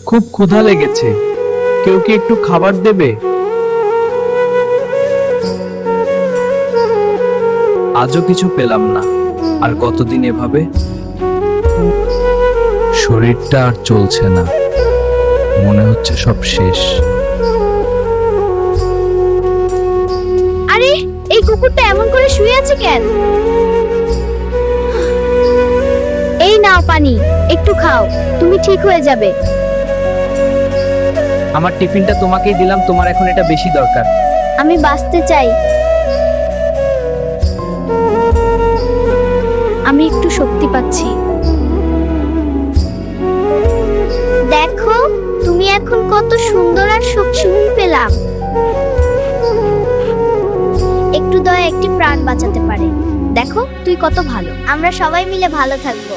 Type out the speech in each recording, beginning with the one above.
খুব ক্ষুধা লেগেছে, কেউ কি একটু খাবার দেবে? আজও কিছু পেলাম না। আর কতদিন এভাবে? শরীরটা আর চলছে না, মনে হচ্ছে সব শেষ। আরে, এই কুকুরটা এমন করে শুয়ে আছে কেন? এই নাও পানি, একটু খাও, তুমি ঠিক হয়ে যাবে। আমার টিফিনটা তোমাকেই দিলাম, তোমার এখন এটা বেশি দরকার। আমি বাঁচতে চাই। আমি একটু শক্তি পাচ্ছি। দেখো, তুমি এখন কত সুন্দর আর শক্তিশালী পেলাম। একটু দয়া একটি প্রাণ বাঁচাতে পারে। দেখো, তুই কত ভালো। আমরা সবাই মিলে ভালো থাকবো।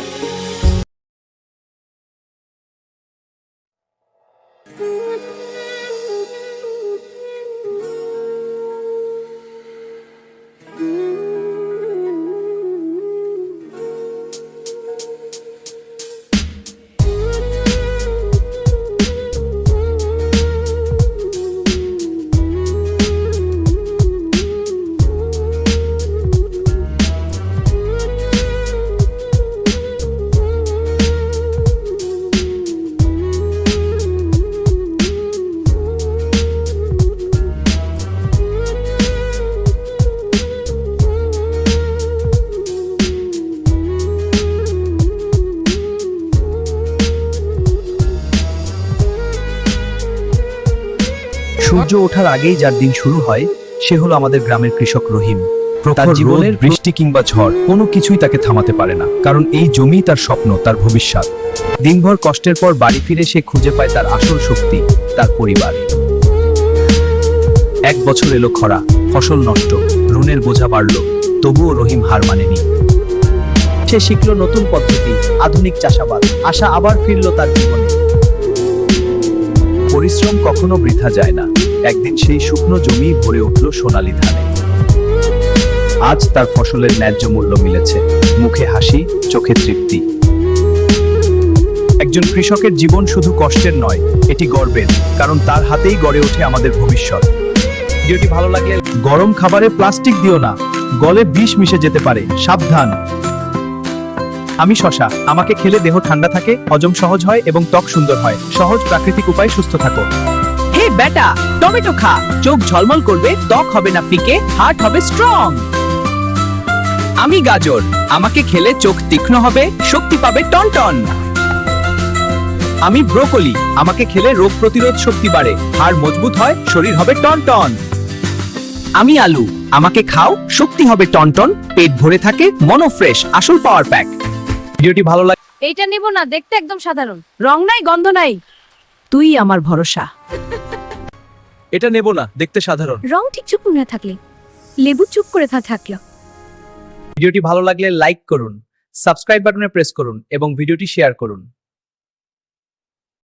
সূর্য ওঠার আগেই যার দিন শুরু হয় সে হলো আমাদের গ্রামের কৃষক রহিম। তার জীবনের বৃষ্টি কিংবা ঝড় কোনো কিছুই তাকে থামাতে পারে না, কারণ এই জমি তার স্বপ্ন, তার ভবিষ্যৎ। দিনভর কষ্টের পর বাড়ি ফিরে সে খুঁজে পায় তার আসল শক্তি, তার পরিবার। এক বছর এলো খরা, ফসল নষ্ট, ঋণের বোঝা বাড়ল, তবুও রহিম হার মানেনি। সে শিখল নতুন পদ্ধতি, আধুনিক চাষাবাদ। আশা আবার ফিরল তার জীবনে। পরিশ্রম কখনো বৃথা যায় না। একদিন সেই শুকনো জমি ভরে উঠল সোনালী ধানে। আজ তার ফসলের ন্যায্য মূল্য মিলেছে, মুখে হাসি, চোখে তৃপ্তি। একজন কৃষকের জীবন শুধু কষ্টের নয়, এটি গর্বের, কারণ তার হাতেই গড়ে ওঠে আমাদের ভবিষ্যৎ। ভিডিওটি ভালো লাগলে গরম খাবারে প্লাস্টিক দিও না, গলে বিষ মিশে যেতে পারে, সাবধান। আমি শশা, আমাকে খেলে দেহ ঠান্ডা থাকে, হজম সহজ হয় এবং ত্বক সুন্দর হয়। সহজ প্রাকৃতিক উপায়ে সুস্থ থাকো। হে বেটা, টমেটো খা, চোখ ঝলমল করবে, ত্বক হবে না ফিকে, হার্ট হবে স্ট্রং। আমি গাজর, আমাকে খেলে চোখ তীক্ষ্ণ হবে, শক্তি পাবে টনটন। আমি ব্রোকলি, আমাকে খেলে রোগ প্রতিরোধ শক্তি বাড়ে, হাড় মজবুত হয়, শরীর হবে টনটন। আমি আলু, আমাকে খাও, শক্তি হবে টনটন, পেট ভরে থাকে, মনো ফ্রেশ, আসল পাওয়ার প্যাক। ভিডিওটি ভালো লাগে এইটা নেব না, দেখতে একদম সাধারণ, রং নাই গন্ধ নাই। তুই আমার ভরসা। এটা নেব না, দেখতে সাধারণ। রং ঠিক চুপ না থাকলে, লেবু চুপ করে থাকলো। ভিডিওটি ভালো লাগলে লাইক করুন, সাবস্ক্রাইব বাটনে প্রেস করুন এবং ভিডিওটি শেয়ার করুন।